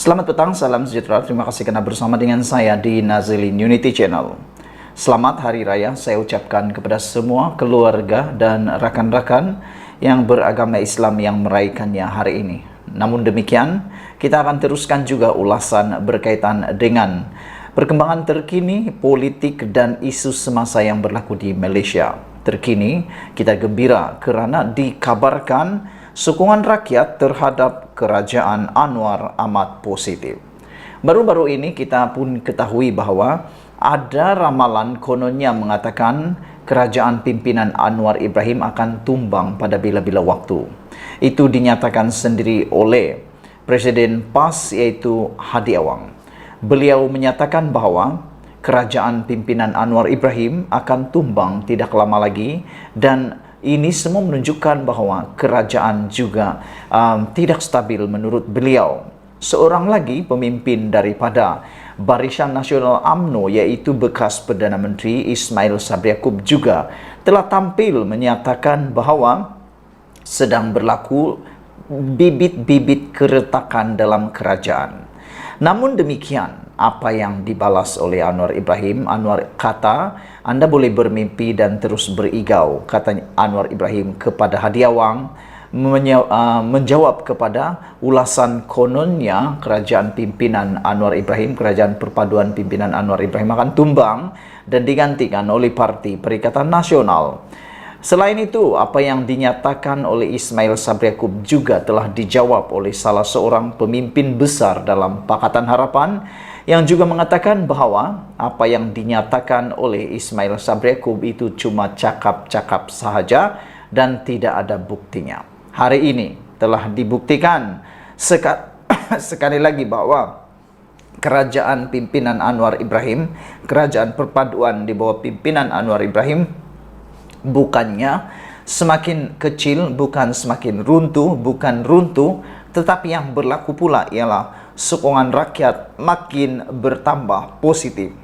Selamat petang, salam sejahtera. Terima kasih karena bersama dengan saya di Nazilin Unity Channel. Selamat Hari Raya saya ucapkan kepada semua keluarga dan rakan-rakan yang beragama Islam yang merayakannya hari ini. Namun demikian, kita akan teruskan juga ulasan berkaitan dengan perkembangan terkini politik dan isu semasa yang berlaku di Malaysia. Terkini, kita gembira kerana dikabarkan sokongan rakyat terhadap kerajaan Anwar amat positif. Baru-baru ini kita pun ketahui bahawa ada ramalan kononnya mengatakan kerajaan pimpinan Anwar Ibrahim akan tumbang pada bila-bila waktu. Itu dinyatakan sendiri oleh Presiden PAS iaitu Hadi Awang. Beliau menyatakan bahawa kerajaan pimpinan Anwar Ibrahim akan tumbang tidak lama lagi, dan ini semua menunjukkan bahawa kerajaan juga tidak stabil menurut beliau. Seorang lagi pemimpin daripada Barisan Nasional UMNO iaitu bekas Perdana Menteri Ismail Sabri Yaakob juga telah tampil menyatakan bahawa sedang berlaku bibit-bibit keretakan dalam kerajaan. Namun demikian, apa yang dibalas oleh Anwar Ibrahim, Anwar kata, anda boleh bermimpi dan terus berigau, kata Anwar Ibrahim kepada Hadi Awang, menjawab kepada ulasan kononnya kerajaan pimpinan Anwar Ibrahim, kerajaan perpaduan pimpinan Anwar Ibrahim akan tumbang dan digantikan oleh Parti Perikatan Nasional. Selain itu, apa yang dinyatakan oleh Ismail Sabri Yaakob juga telah dijawab oleh salah seorang pemimpin besar dalam Pakatan Harapan yang juga mengatakan bahawa apa yang dinyatakan oleh Ismail Sabri Yaakob itu cuma cakap-cakap sahaja dan tidak ada buktinya. Hari ini telah dibuktikan sekali lagi bahawa kerajaan pimpinan Anwar Ibrahim, kerajaan perpaduan di bawah pimpinan Anwar Ibrahim, bukannya semakin kecil, bukan semakin runtuh, bukan runtuh, tetapi yang berlaku pula ialah sokongan rakyat makin bertambah positif.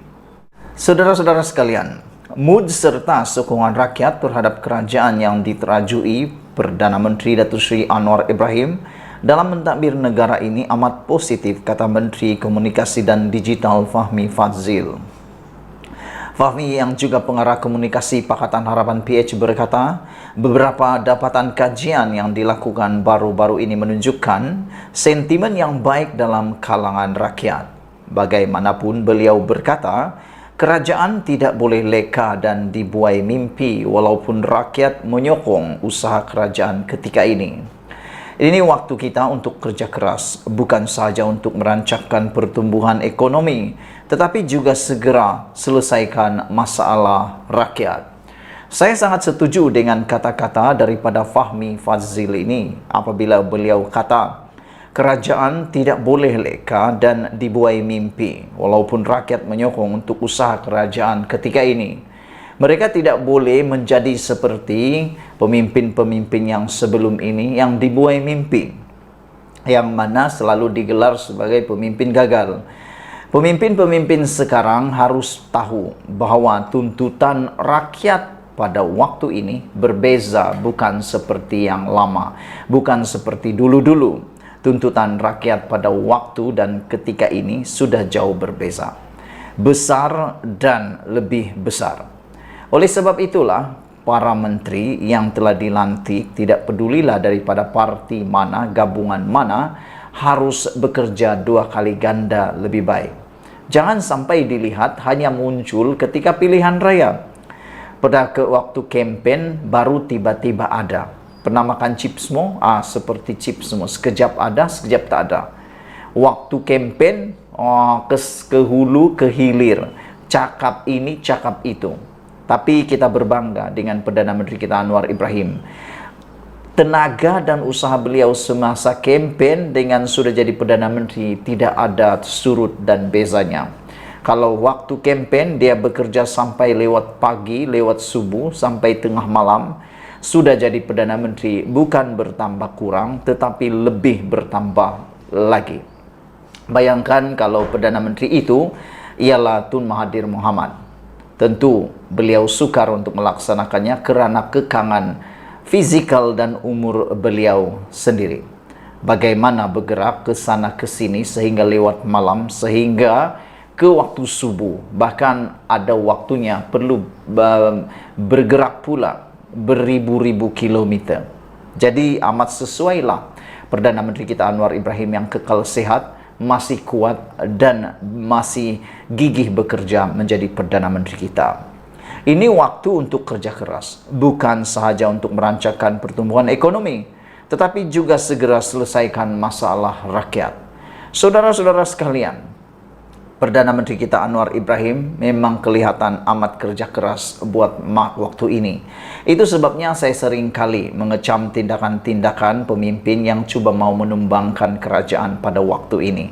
Saudara-saudara sekalian, mood serta sokongan rakyat terhadap kerajaan yang diterajui Perdana Menteri Datuk Seri Anwar Ibrahim dalam mentadbir negara ini amat positif, kata Menteri Komunikasi dan Digital Fahmi Fadzil. Fahmi yang juga pengarah komunikasi Pakatan Harapan PH berkata, beberapa dapatan kajian yang dilakukan baru-baru ini menunjukkan sentimen yang baik dalam kalangan rakyat. Bagaimanapun beliau berkata, kerajaan tidak boleh leka dan dibuai mimpi walaupun rakyat menyokong usaha kerajaan ketika ini. Ini waktu kita untuk kerja keras, bukan sahaja untuk merancangkan pertumbuhan ekonomi, tetapi juga segera selesaikan masalah rakyat. Saya sangat setuju dengan kata-kata daripada Fahmi Fadzil ini apabila beliau kata, kerajaan tidak boleh leka dan dibuai mimpi walaupun rakyat menyokong untuk usaha kerajaan ketika ini. Mereka tidak boleh menjadi seperti pemimpin-pemimpin yang sebelum ini yang dibuai mimpi, yang mana selalu digelar sebagai pemimpin gagal. Pemimpin-pemimpin sekarang harus tahu bahawa tuntutan rakyat pada waktu ini berbeza, bukan seperti yang lama, bukan seperti dulu-dulu. Tuntutan rakyat pada waktu dan ketika ini sudah jauh berbeza, besar dan lebih besar. Oleh sebab itulah, para menteri yang telah dilantik tidak pedulilah daripada parti mana, gabungan mana, harus bekerja 2 kali ganda lebih baik. Jangan sampai dilihat hanya muncul ketika pilihan raya. Pada waktu kempen baru tiba-tiba ada. Pernah makan chips semua? Seperti chips semua. Sekejap ada, sekejap tak ada. Waktu kempen, ke hulu, ke hilir. Cakap ini, cakap itu. Tapi kita berbangga dengan Perdana Menteri kita Anwar Ibrahim. Tenaga dan usaha beliau semasa kempen dengan sudah jadi Perdana Menteri tidak ada surut dan bezanya. Kalau waktu kempen dia bekerja sampai lewat pagi, lewat subuh, sampai tengah malam, sudah jadi Perdana Menteri bukan bertambah kurang tetapi lebih bertambah lagi. Bayangkan kalau Perdana Menteri itu ialah Tun Mahathir Mohamad. Tentu beliau sukar untuk melaksanakannya kerana kekangan fizikal dan umur beliau sendiri. bagaimana bergerak ke sana ke sini sehingga lewat malam, sehingga ke waktu subuh, bahkan ada waktunya perlu bergerak pula beribu-ribu kilometer. Jadi amat sesuailah Perdana Menteri kita Anwar Ibrahim yang kekal sehat, masih kuat dan masih gigih bekerja menjadi Perdana Menteri kita. Ini waktu untuk kerja keras, bukan sahaja untuk merancangkan pertumbuhan ekonomi, tetapi juga segera selesaikan masalah rakyat. Saudara-saudara sekalian, Perdana Menteri kita Anwar Ibrahim memang kelihatan amat kerja keras buat waktu ini. Itu sebabnya saya sering kali mengecam tindakan-tindakan pemimpin yang coba mau menumbangkan kerajaan pada waktu ini.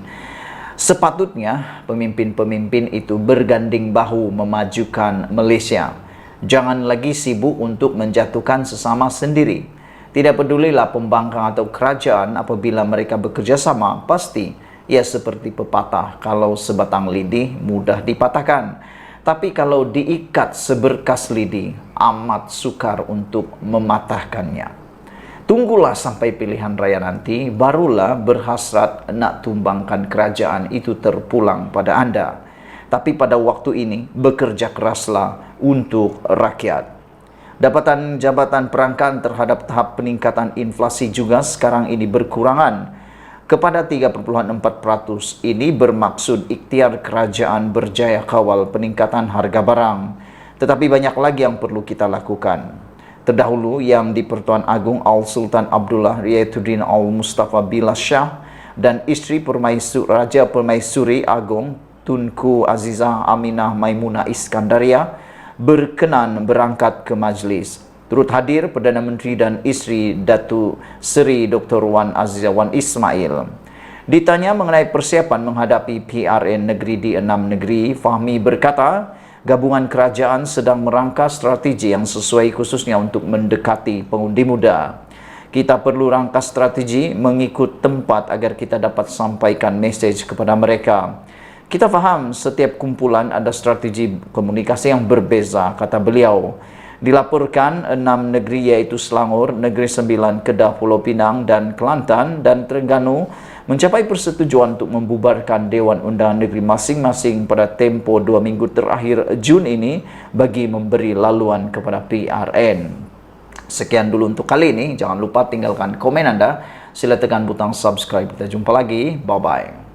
Sepatutnya pemimpin-pemimpin itu berganding bahu memajukan Malaysia. Jangan lagi sibuk untuk menjatuhkan sesama sendiri. Tidak pedulilah pembangkang atau kerajaan, apabila mereka bekerja sama, pasti ia seperti pepatah, kalau sebatang lidi mudah dipatahkan, tapi kalau diikat seberkas lidi amat sukar untuk mematahkannya. Tunggulah sampai pilihan raya nanti, barulah berhasrat nak tumbangkan kerajaan itu terpulang pada Anda. Tapi pada waktu ini, bekerja keraslah untuk rakyat. Dapatan jabatan perangkat terhadap tahap peningkatan inflasi juga sekarang ini berkurangan. Kepada 3,4% ini bermaksud ikhtiar kerajaan berjaya kawal peningkatan harga barang. Tetapi banyak lagi yang perlu kita lakukan. Terdahulu yang di Pertuan Agong Al-Sultan Abdullah Riyatuddin Al-Mustafa Billah Shah dan isteri Raja Permaisuri Agong Tunku Azizah Aminah Maimunah Iskandaria berkenan berangkat ke majlis. Turut hadir Perdana Menteri dan isteri Datuk Seri Dr. Wan Azizah Wan Ismail. Ditanya mengenai persiapan menghadapi PRN negeri di 6 negeri, Fahmi berkata, gabungan kerajaan sedang merangka strategi yang sesuai khususnya untuk mendekati pengundi muda. Kita perlu rangka strategi mengikut tempat agar kita dapat sampaikan mesej kepada mereka. Kita faham setiap kumpulan ada strategi komunikasi yang berbeza, kata beliau. Dilaporkan 6 negeri yaitu Selangor, Negeri Sembilan, Kedah, Pulau Pinang dan Kelantan dan Terengganu mencapai persetujuan untuk membubarkan Dewan Undangan Negeri masing-masing pada tempoh 2 minggu terakhir Jun ini bagi memberi laluan kepada PRN. Sekian dulu untuk kali ini. Jangan lupa tinggalkan komen Anda. Sila tekan butang subscribe. Kita jumpa lagi. Bye-bye.